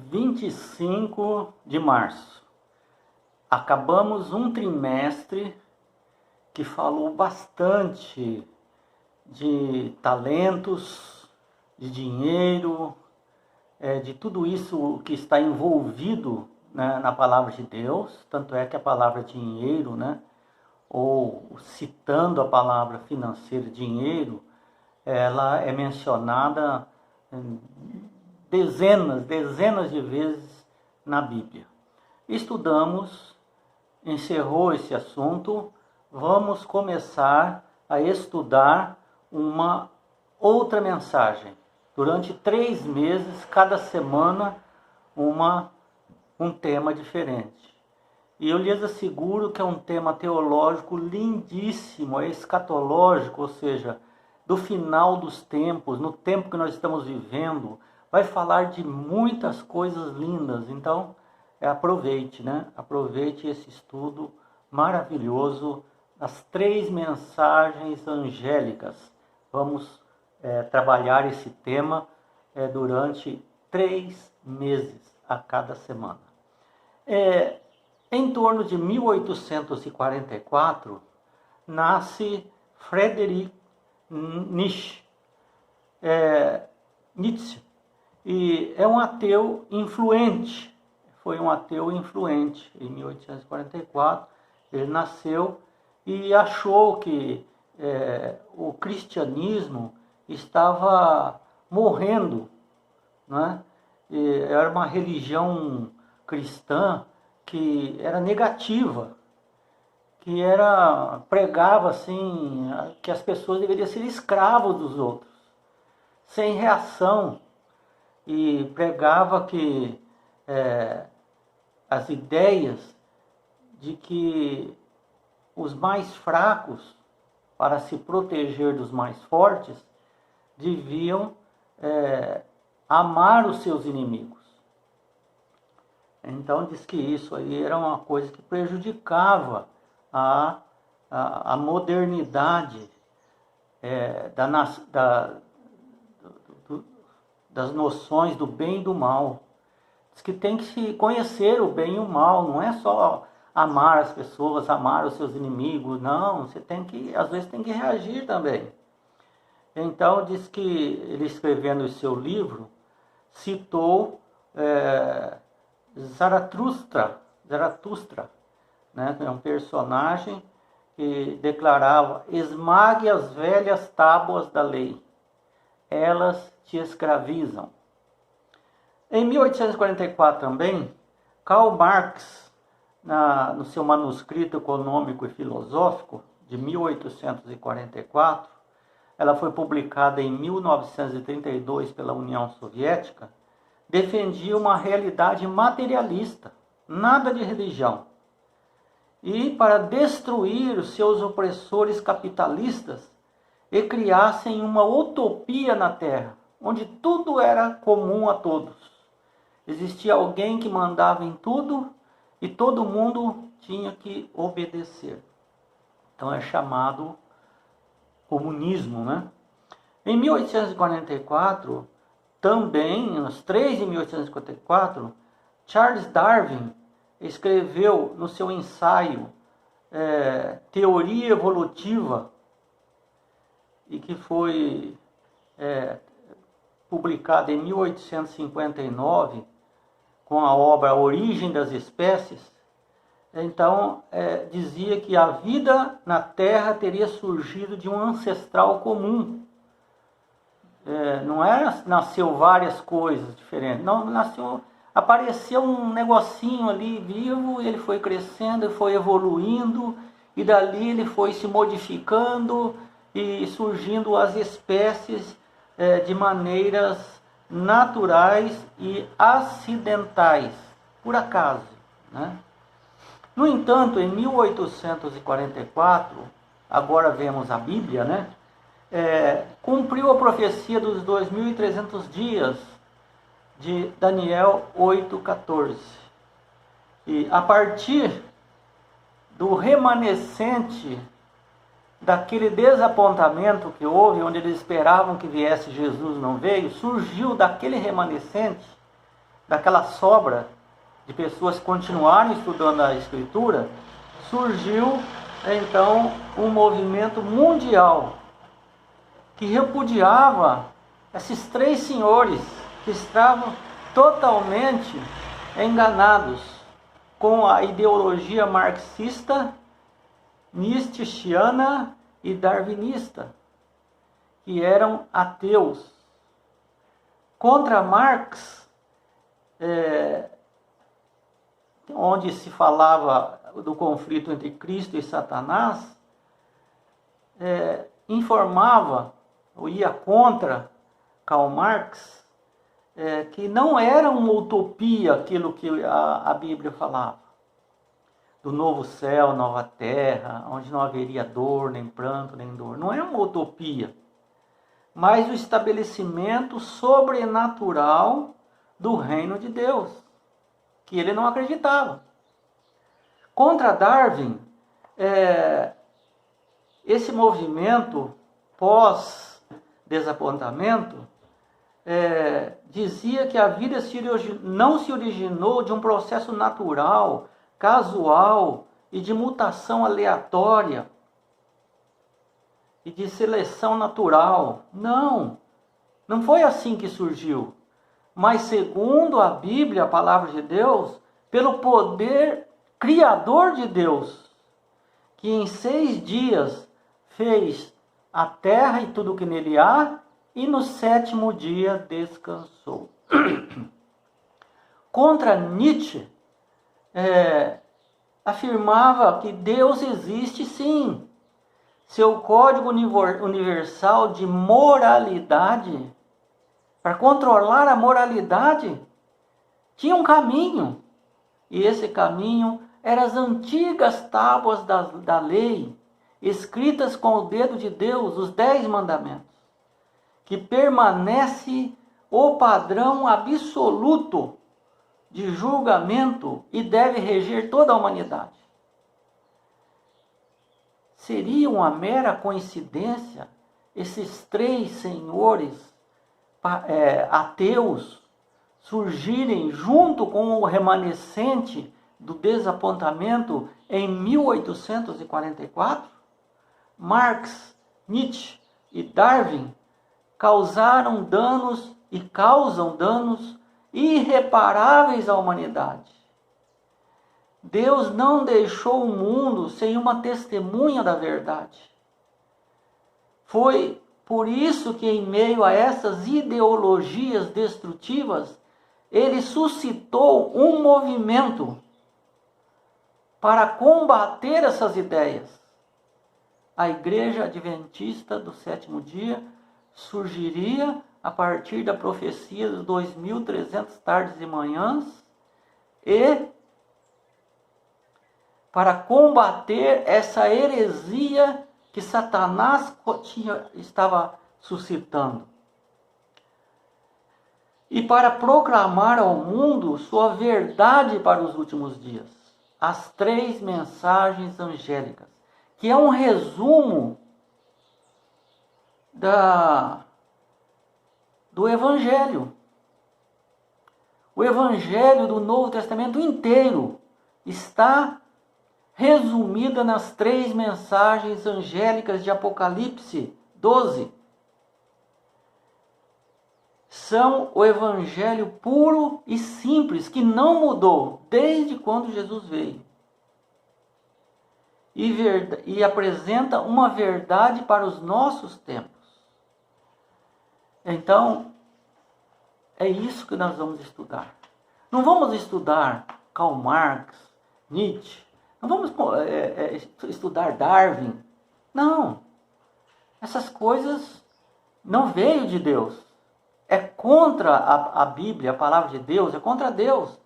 25 de março. Acabamos um trimestre que falou bastante de talentos, de dinheiro, de tudo isso que está envolvido, né, na palavra de Deus. Tanto é que a palavra dinheiro, né, ou citando a palavra financeira dinheiro, ela é mencionada dezenas de vezes na Bíblia. Estudamos, encerrou esse assunto, vamos começar a estudar uma outra mensagem. Durante 3 meses, cada semana, um tema diferente. E eu lhes asseguro que é um tema teológico lindíssimo, é escatológico, ou seja, do final dos tempos, no tempo que nós estamos vivendo, vai falar de muitas coisas lindas. Então, aproveite, né? Aproveite esse estudo maravilhoso, as 3 mensagens angélicas. Vamos trabalhar esse tema durante 3 meses a cada semana. Em torno de 1844, nasce Friedrich Nietzsche. E é um ateu influente. Foi um ateu influente. Em 1844, ele nasceu e achou que o cristianismo estava morrendo, né? Era uma religião cristã que era negativa, que pregava assim, que as pessoas deveriam ser escravos dos outros, sem reação, e pregava que as ideias de que os mais fracos, para se proteger dos mais fortes, deviam amar os seus inimigos. Então diz que isso aí era uma coisa que prejudicava a modernidade das noções do bem e do mal. Diz que tem que se conhecer o bem e o mal, não é só amar as pessoas, amar os seus inimigos, não, você às vezes tem que reagir também. Então diz que ele, escrevendo o seu livro, citou Zaratustra, né? É um personagem que declarava: esmague as velhas tábuas da lei, elas te escravizam. Em 1844 também, Karl Marx, no seu manuscrito econômico e filosófico, de 1844, ela foi publicada em 1932 pela União Soviética, defendia uma realidade materialista, nada de religião. E para destruir os seus opressores capitalistas e criassem uma utopia na Terra, onde tudo era comum a todos. Existia alguém que mandava em tudo e todo mundo tinha que obedecer. Então é chamado comunismo, né? Em 1844, também, nos 3 de 1854, Charles Darwin escreveu no seu ensaio Teoria Evolutiva, e que foi publicado em 1859 com a obra A Origem das Espécies. Então, dizia que a vida na Terra teria surgido de um ancestral comum. Não nasceu várias coisas diferentes, não, apareceu um negocinho ali vivo, ele foi crescendo, ele foi evoluindo, e dali ele foi se modificando e surgindo as espécies de maneiras naturais e acidentais, por acaso, né? No entanto, em 1844, agora vemos a Bíblia, né? Cumpriu a profecia dos 2.300 dias de Daniel 8,14. E a partir do remanescente daquele desapontamento que houve, onde eles esperavam que viesse Jesus, não veio, surgiu daquele remanescente daquela sobra de pessoas que continuaram estudando a Escritura, surgiu então um movimento mundial que repudiava esses três senhores que estavam totalmente enganados com a ideologia marxista, nietzschiana e darwinista, que eram ateus. Contra Marx, onde se falava do conflito entre Cristo e Satanás, informava, ou ia contra Karl Marx, que não era uma utopia aquilo que a Bíblia falava, do novo céu, nova terra, onde não haveria dor, nem pranto, nem dor. Não é uma utopia, mas o estabelecimento sobrenatural do reino de Deus, que ele não acreditava. Contra Darwin, esse movimento pós-desapontamento dizia que a vida não se originou de um processo natural, casual e de mutação aleatória e de seleção natural. Não foi assim que surgiu. Mas segundo a Bíblia, a palavra de Deus, pelo poder criador de Deus, que em 6 dias fez a terra e tudo o que nele há, e no 7º dia descansou. Contra Nietzsche, afirmava que Deus existe sim. Seu código universal de moralidade, para controlar a moralidade, tinha um caminho. E esse caminho eram as antigas tábuas da lei, escritas com o dedo de Deus, os 10 mandamentos, que permanece o padrão absoluto de julgamento e deve reger toda a humanidade. Seria uma mera coincidência esses 3 senhores ateus surgirem junto com o remanescente do desapontamento em 1844? Marx, Nietzsche e Darwin causaram danos e causam danos irreparáveis à humanidade. Deus não deixou o mundo sem uma testemunha da verdade. Foi por isso que, em meio a essas ideologias destrutivas, ele suscitou um movimento para combater essas ideias. A Igreja Adventista do 7º dia surgiria a partir da profecia dos 2300 tardes e manhãs, e para combater essa heresia que Satanás estava suscitando, e para proclamar ao mundo sua verdade para os últimos dias, as 3 mensagens angélicas, que é um resumo do Evangelho. O Evangelho do Novo Testamento inteiro está resumida nas 3 mensagens angélicas de Apocalipse 12. São o Evangelho puro e simples, que não mudou desde quando Jesus veio. E apresenta uma verdade para os nossos tempos. Então, é isso que nós vamos estudar. Não vamos estudar Karl Marx, Nietzsche, não vamos estudar Darwin. Não. Essas coisas não veio de Deus. É contra a Bíblia, a palavra de Deus, é contra Deus.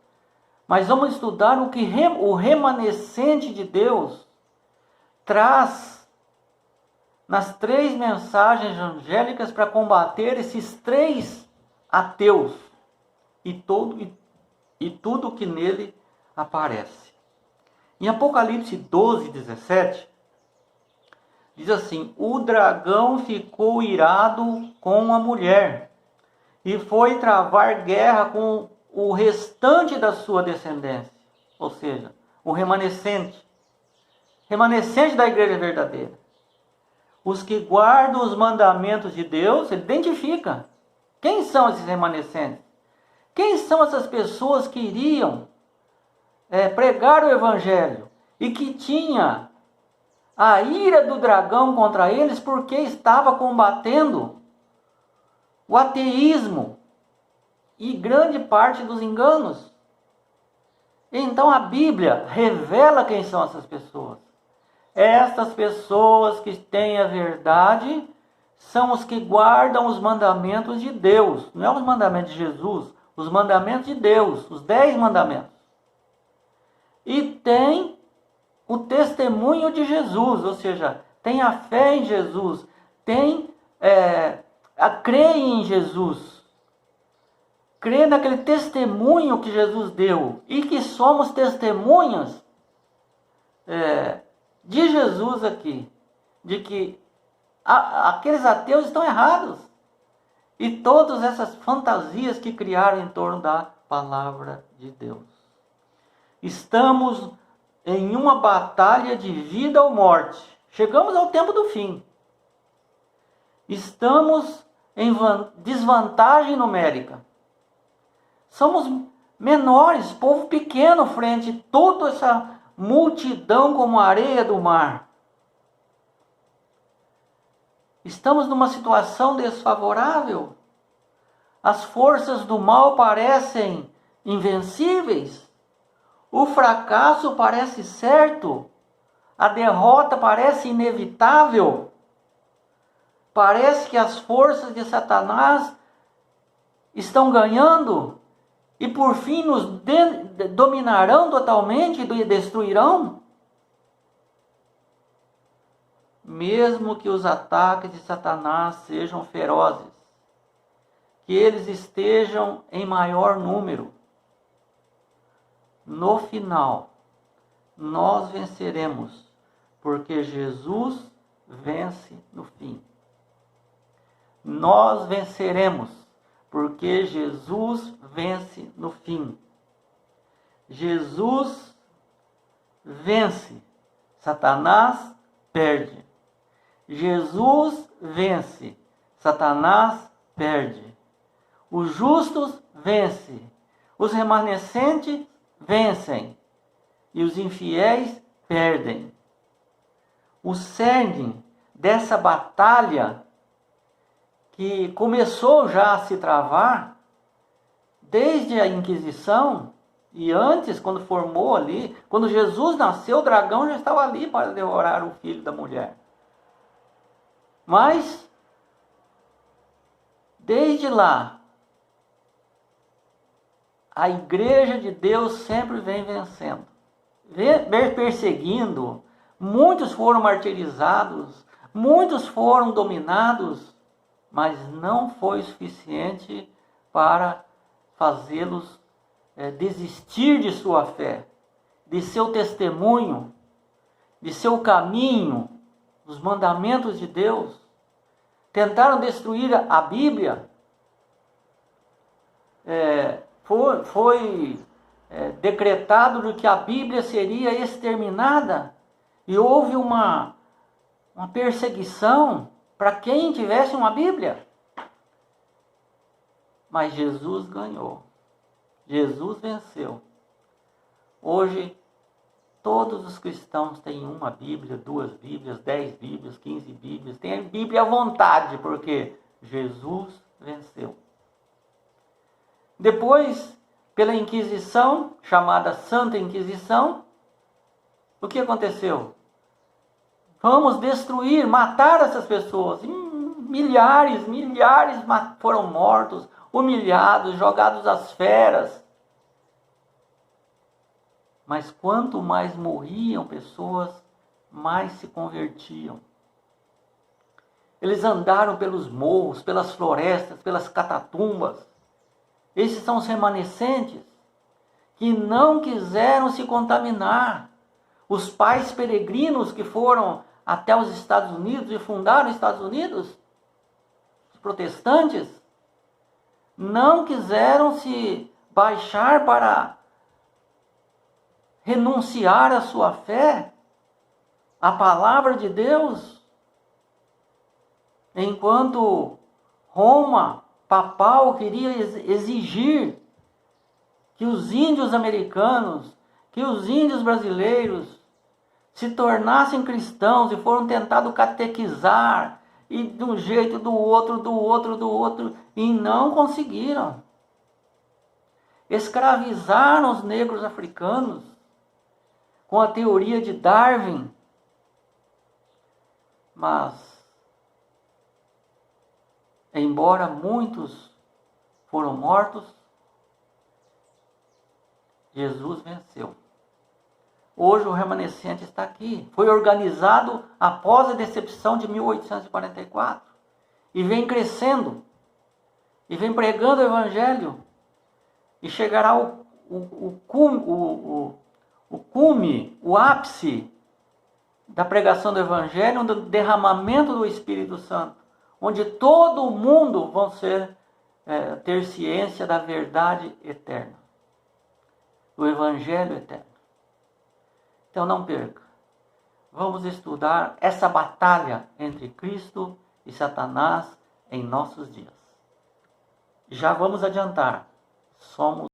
Mas vamos estudar o que o remanescente de Deus traz nas 3 mensagens angélicas para combater esses 3 ateus e tudo que nele aparece. Em Apocalipse 12, 17, diz assim: o dragão ficou irado com a mulher e foi travar guerra com o restante da sua descendência, ou seja, o remanescente da igreja verdadeira. Os que guardam os mandamentos de Deus, ele identifica. Quem são esses remanescentes? Quem são essas pessoas que iriam pregar o evangelho e que tinha a ira do dragão contra eles porque estava combatendo o ateísmo e grande parte dos enganos? Então a Bíblia revela quem são essas pessoas. Estas pessoas que têm a verdade são os que guardam os mandamentos de Deus. Não é os mandamentos de Jesus, os mandamentos de Deus, os 10 mandamentos. E tem o testemunho de Jesus, ou seja, tem a fé em Jesus, crê em Jesus, crê naquele testemunho que Jesus deu e que somos testemunhas de Jesus aqui, de que aqueles ateus estão errados e todas essas fantasias que criaram em torno da palavra de Deus. Estamos em uma batalha de vida ou morte. Chegamos ao tempo do fim. Estamos em desvantagem numérica. Somos menores, povo pequeno frente a toda essa multidão como a areia do mar. Estamos numa situação desfavorável. As forças do mal parecem invencíveis. O fracasso parece certo. A derrota parece inevitável. Parece que as forças de Satanás estão ganhando e por fim nos dominarão totalmente e destruirão. Mesmo que os ataques de Satanás sejam ferozes, que eles estejam em maior número, no final, nós venceremos, porque Jesus vence no fim. Nós venceremos, porque Jesus vence no fim. Jesus vence, Satanás perde. Jesus vence, Satanás perde. Os justos vencem, os remanescentes vencem e os infiéis perdem. O cerne dessa batalha que começou já a se travar desde a Inquisição e antes, quando formou ali, quando Jesus nasceu, o dragão já estava ali para devorar o filho da mulher. Mas desde lá, a igreja de Deus sempre vem vencendo, vem perseguindo. Muitos foram martirizados, muitos foram dominados, mas não foi suficiente para fazê-los desistir de sua fé, de seu testemunho, de seu caminho, dos mandamentos de Deus. Tentaram destruir a Bíblia. Foi decretado de que a Bíblia seria exterminada e houve uma perseguição para quem tivesse uma Bíblia. Mas Jesus ganhou. Jesus venceu. Hoje, todos os cristãos têm uma Bíblia, 2 Bíblias, 10 Bíblias, 15 Bíblias. Tem a Bíblia à vontade, porque Jesus venceu. Depois, pela Inquisição, chamada Santa Inquisição, o que aconteceu? Vamos destruir, matar essas pessoas. Milhares foram mortos, humilhados, jogados às feras. Mas quanto mais morriam pessoas, mais se convertiam. Eles andaram pelos morros, pelas florestas, pelas catatumbas. Esses são os remanescentes que não quiseram se contaminar. Os pais peregrinos que foram até os Estados Unidos e fundaram os Estados Unidos, os protestantes, não quiseram se baixar para renunciar à sua fé, à palavra de Deus, enquanto Roma papal queria exigir que os índios americanos, que os índios brasileiros se tornassem cristãos e foram tentados catequizar, e de um jeito, do outro, e não conseguiram. Escravizaram os negros africanos com a teoria de Darwin. Mas, embora muitos foram mortos, Jesus venceu. Hoje o remanescente está aqui. Foi organizado após a decepção de 1844. E vem crescendo. E vem pregando o Evangelho. E chegará o cume, o ápice da pregação do Evangelho, do derramamento do Espírito Santo. Onde todo mundo vão ter ciência da verdade eterna. Do Evangelho eterno. Então não perca. Vamos estudar essa batalha entre Cristo e Satanás em nossos dias. Já vamos adiantar. Somos